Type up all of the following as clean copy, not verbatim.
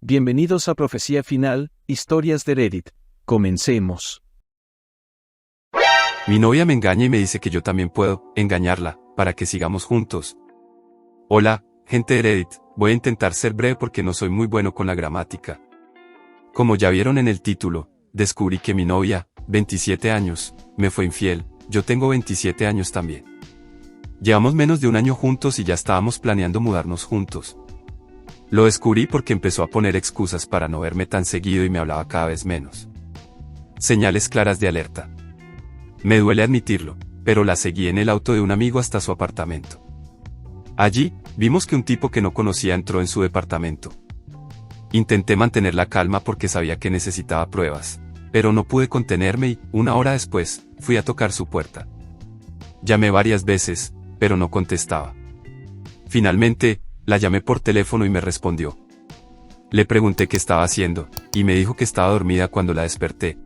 Bienvenidos a Profecía Final, Historias de Reddit. Comencemos. Mi novia me engaña y me dice que yo también puedo engañarla, para que sigamos juntos. Hola, gente de Reddit, voy a intentar ser breve porque no soy muy bueno con la gramática. Como ya vieron en el título, descubrí que mi novia, 27 años, me fue infiel. Yo tengo 27 años también. Llevamos menos de un año juntos y ya estábamos planeando mudarnos juntos. Lo descubrí porque empezó a poner excusas para no verme tan seguido y me hablaba cada vez menos. Señales claras de alerta. Me duele admitirlo, pero la seguí en el auto de un amigo hasta su apartamento. Allí, vimos que un tipo que no conocía entró en su departamento. Intenté mantener la calma porque sabía que necesitaba pruebas, pero no pude contenerme y, una hora después, fui a tocar su puerta. Llamé varias veces, pero no contestaba. Finalmente, la llamé por teléfono y me respondió. Le pregunté qué estaba haciendo, y me dijo que estaba dormida cuando la desperté.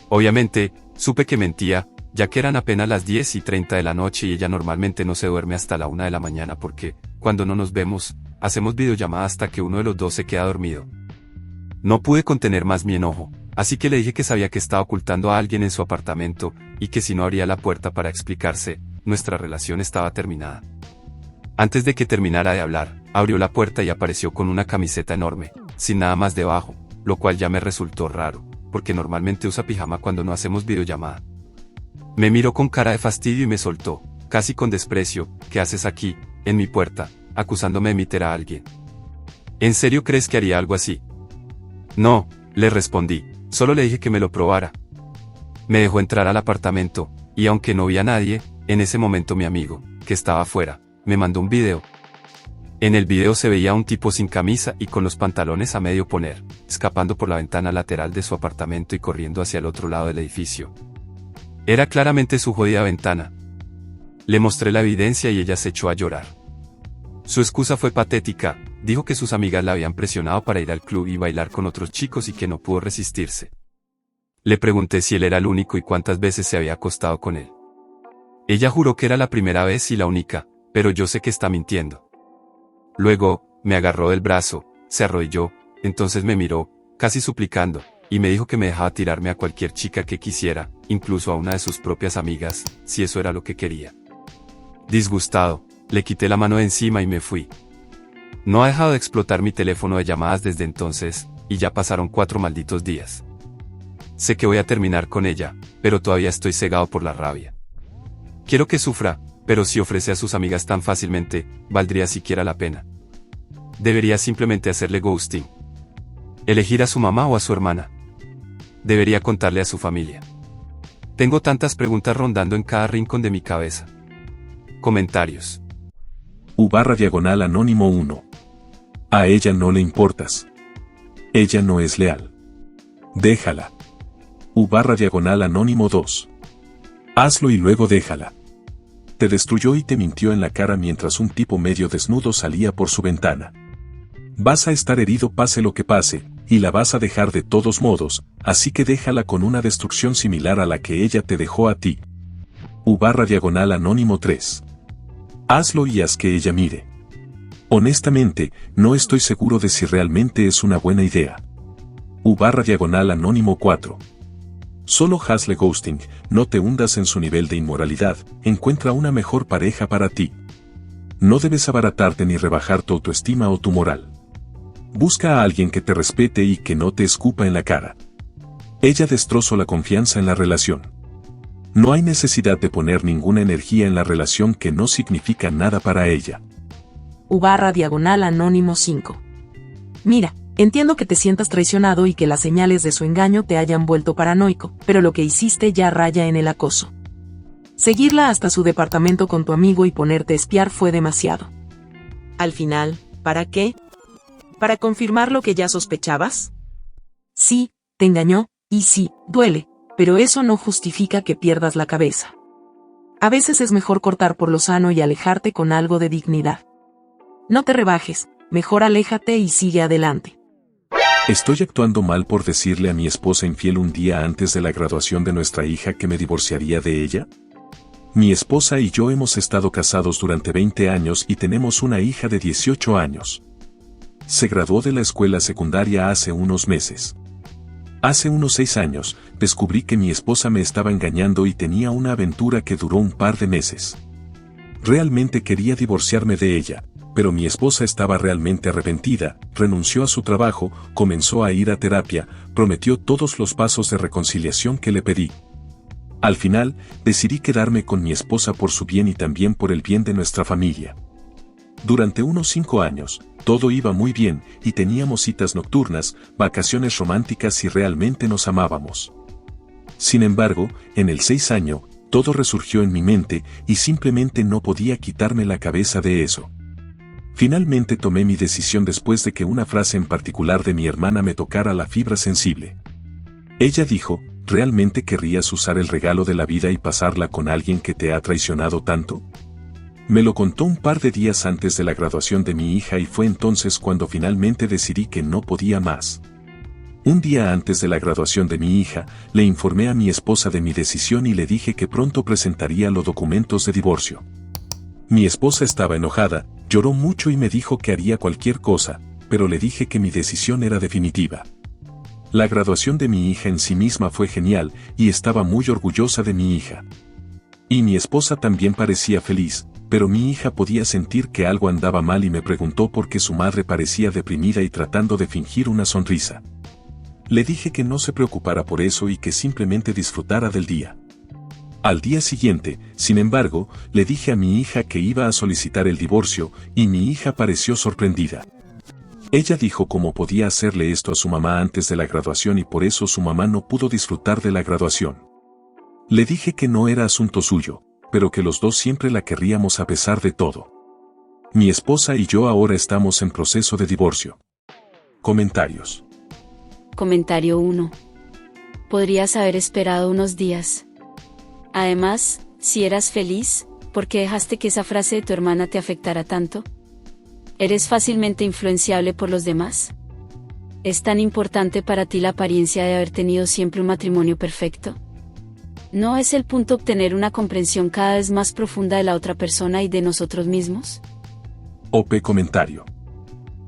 Obviamente, supe que mentía, ya que eran apenas las 10:30 de la noche y ella normalmente no se duerme hasta la 1 de la mañana porque, cuando no nos vemos, hacemos videollamada hasta que uno de los dos se queda dormido. No pude contener más mi enojo, así que le dije que sabía que estaba ocultando a alguien en su apartamento, y que si no abría la puerta para explicarse, nuestra relación estaba terminada. Antes de que terminara de hablar, abrió la puerta y apareció con una camiseta enorme, sin nada más debajo, lo cual ya me resultó raro, porque normalmente usa pijama cuando no hacemos videollamada. Me miró con cara de fastidio y me soltó, casi con desprecio: ¿qué haces aquí, en mi puerta, acusándome de meter a alguien? ¿En serio crees que haría algo así? No, le respondí, solo le dije que me lo probara. Me dejó entrar al apartamento, y aunque no vi a nadie, en ese momento mi amigo, que estaba afuera, me mandó un video. En el video se veía a un tipo sin camisa y con los pantalones a medio poner, escapando por la ventana lateral de su apartamento y corriendo hacia el otro lado del edificio. Era claramente su jodida ventana. Le mostré la evidencia y ella se echó a llorar. Su excusa fue patética, dijo que sus amigas la habían presionado para ir al club y bailar con otros chicos y que no pudo resistirse. Le pregunté si él era el único y cuántas veces se había acostado con él. Ella juró que era la primera vez y la única, pero yo sé que está mintiendo. Luego, me agarró del brazo, se arrodilló, entonces me miró, casi suplicando, y me dijo que me dejaba tirarme a cualquier chica que quisiera, incluso a una de sus propias amigas, si eso era lo que quería. Disgustado, le quité la mano de encima y me fui. No ha dejado de explotar mi teléfono de llamadas desde entonces, y ya pasaron 4 malditos días. Sé que voy a terminar con ella, pero todavía estoy cegado por la rabia. Quiero que sufra, pero si ofrece a sus amigas tan fácilmente, ¿valdría siquiera la pena? Debería simplemente hacerle ghosting. Elegir a su mamá o a su hermana. Debería contarle a su familia. Tengo tantas preguntas rondando en cada rincón de mi cabeza. Comentarios. U/Anónimo 1. A ella no le importas. Ella no es leal. Déjala. U/Anónimo 2. Hazlo y luego déjala. Te destruyó y te mintió en la cara mientras un tipo medio desnudo salía por su ventana. Vas a estar herido pase lo que pase, y la vas a dejar de todos modos, así que déjala con una destrucción similar a la que ella te dejó a ti. U/Anónimo 3. Hazlo y haz que ella mire. Honestamente, no estoy seguro de si realmente es una buena idea. U/Anónimo 4. Solo hazle ghosting, no te hundas en su nivel de inmoralidad, encuentra una mejor pareja para ti. No debes abaratarte ni rebajar tu autoestima o tu moral. Busca a alguien que te respete y que no te escupa en la cara. Ella destrozó la confianza en la relación. No hay necesidad de poner ninguna energía en la relación que no significa nada para ella. U/Anónimo 5. Mira, entiendo que te sientas traicionado y que las señales de su engaño te hayan vuelto paranoico, pero lo que hiciste ya raya en el acoso. Seguirla hasta su departamento con tu amigo y ponerte a espiar fue demasiado. Al final, ¿para qué? ¿Para confirmar lo que ya sospechabas? Sí, te engañó, y sí, duele, pero eso no justifica que pierdas la cabeza. A veces es mejor cortar por lo sano y alejarte con algo de dignidad. No te rebajes, mejor aléjate y sigue adelante. ¿Estoy actuando mal por decirle a mi esposa infiel un día antes de la graduación de nuestra hija que me divorciaría de ella? Mi esposa y yo hemos estado casados durante 20 años y tenemos una hija de 18 años. se graduó de la escuela secundaria hace unos meses. Hace unos 6 años, descubrí que mi esposa me estaba engañando y tenía una aventura que duró un par de meses. Realmente quería divorciarme de ella, pero mi esposa estaba realmente arrepentida, renunció a su trabajo, comenzó a ir a terapia, prometió todos los pasos de reconciliación que le pedí. Al final, decidí quedarme con mi esposa por su bien y también por el bien de nuestra familia. Durante unos 5 años, todo iba muy bien y teníamos citas nocturnas, vacaciones románticas y realmente nos amábamos. Sin embargo, en el 6 año, todo resurgió en mi mente y simplemente no podía quitarme la cabeza de eso. Finalmente tomé mi decisión después de que una frase en particular de mi hermana me tocara la fibra sensible. Ella dijo, ¿realmente querrías usar el regalo de la vida y pasarla con alguien que te ha traicionado tanto? Me lo contó un par de días antes de la graduación de mi hija y fue entonces cuando finalmente decidí que no podía más. Un día antes de la graduación de mi hija, le informé a mi esposa de mi decisión y le dije que pronto presentaría los documentos de divorcio. Mi esposa estaba enojada, lloró mucho y me dijo que haría cualquier cosa, pero le dije que mi decisión era definitiva. La graduación de mi hija en sí misma fue genial y estaba muy orgullosa de mi hija. Y mi esposa también parecía feliz, pero mi hija podía sentir que algo andaba mal y me preguntó por qué su madre parecía deprimida y tratando de fingir una sonrisa. Le dije que no se preocupara por eso y que simplemente disfrutara del día. Al día siguiente, sin embargo, le dije a mi hija que iba a solicitar el divorcio y mi hija pareció sorprendida. Ella dijo cómo podía hacerle esto a su mamá antes de la graduación y por eso su mamá no pudo disfrutar de la graduación. Le dije que no era asunto suyo, pero que los dos siempre la querríamos a pesar de todo. Mi esposa y yo ahora estamos en proceso de divorcio. Comentarios. Comentario 1. Podrías haber esperado unos días. Además, si eras feliz, ¿por qué dejaste que esa frase de tu hermana te afectara tanto? ¿Eres fácilmente influenciable por los demás? ¿Es tan importante para ti la apariencia de haber tenido siempre un matrimonio perfecto? ¿No es el punto obtener una comprensión cada vez más profunda de la otra persona y de nosotros mismos? OP comentario.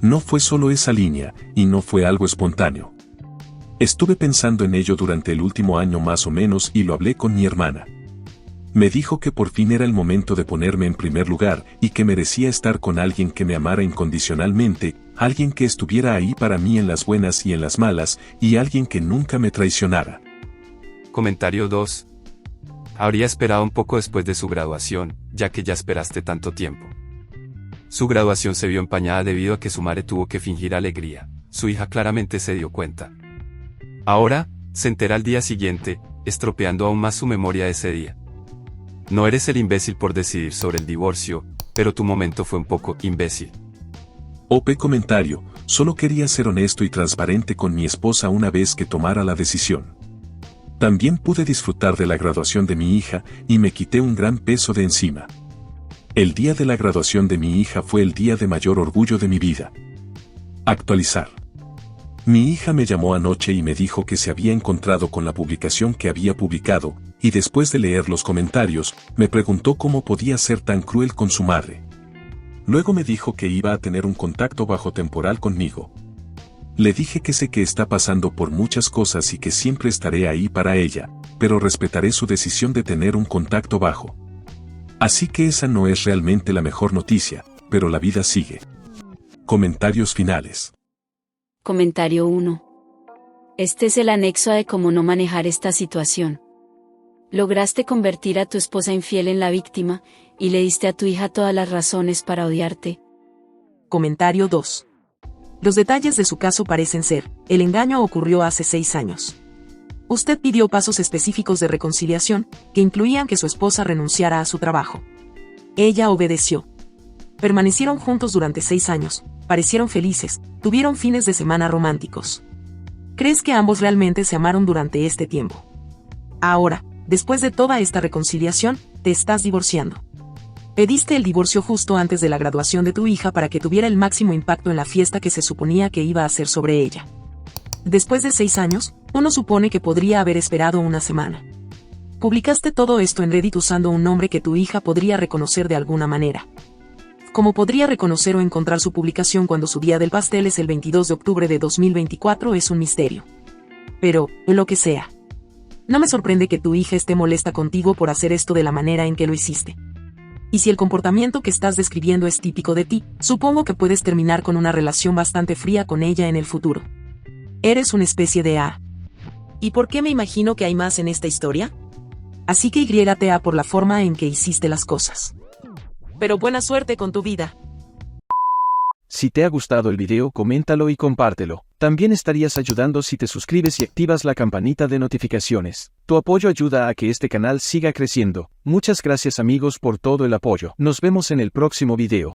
No fue solo esa línea, y no fue algo espontáneo. Estuve pensando en ello durante el último año más o menos y lo hablé con mi hermana. Me dijo que por fin era el momento de ponerme en primer lugar y que merecía estar con alguien que me amara incondicionalmente, alguien que estuviera ahí para mí en las buenas y en las malas, y alguien que nunca me traicionara. Comentario 2. Habría esperado un poco después de su graduación, ya que ya esperaste tanto tiempo. Su graduación se vio empañada debido a que su madre tuvo que fingir alegría. Su hija claramente se dio cuenta. Ahora, se entera al día siguiente, estropeando aún más su memoria de ese día. No eres el imbécil por decidir sobre el divorcio, pero tu momento fue un poco imbécil. OP comentario, solo quería ser honesto y transparente con mi esposa una vez que tomara la decisión. También pude disfrutar de la graduación de mi hija y me quité un gran peso de encima. El día de la graduación de mi hija fue el día de mayor orgullo de mi vida. Actualizar. Mi hija me llamó anoche y me dijo que se había encontrado con la publicación que había publicado, y después de leer los comentarios, me preguntó cómo podía ser tan cruel con su madre. Luego me dijo que iba a tener un contacto bajo temporal conmigo. Le dije que sé que está pasando por muchas cosas y que siempre estaré ahí para ella, pero respetaré su decisión de tener un contacto bajo. Así que esa no es realmente la mejor noticia, pero la vida sigue. Comentarios finales. Comentario 1. Este es el anexo de cómo no manejar esta situación. Lograste convertir a tu esposa infiel en la víctima, y le diste a tu hija todas las razones para odiarte. Comentario 2. Los detalles de su caso parecen ser, el engaño ocurrió hace 6 años. Usted pidió pasos específicos de reconciliación, que incluían que su esposa renunciara a su trabajo. Ella obedeció. Permanecieron juntos durante 6 años, parecieron felices, tuvieron fines de semana románticos. ¿Crees que ambos realmente se amaron durante este tiempo? Ahora, después de toda esta reconciliación, te estás divorciando. Pediste el divorcio justo antes de la graduación de tu hija para que tuviera el máximo impacto en la fiesta que se suponía que iba a hacer sobre ella. Después de 6 años, uno supone que podría haber esperado una semana. Publicaste todo esto en Reddit usando un nombre que tu hija podría reconocer de alguna manera. Como podría reconocer o encontrar su publicación cuando su día del pastel es el 22 de octubre de 2024 es un misterio. Pero, lo que sea. No me sorprende que tu hija esté molesta contigo por hacer esto de la manera en que lo hiciste. Y si el comportamiento que estás describiendo es típico de ti, supongo que puedes terminar con una relación bastante fría con ella en el futuro. Eres una especie de A. ¿Y por qué me imagino que hay más en esta historia? Así que yrígate A por la forma en que hiciste las cosas. Pero buena suerte con tu vida. Si te ha gustado el video, coméntalo y compártelo. También estarías ayudando si te suscribes y activas la campanita de notificaciones. Tu apoyo ayuda a que este canal siga creciendo. Muchas gracias amigos por todo el apoyo. Nos vemos en el próximo video.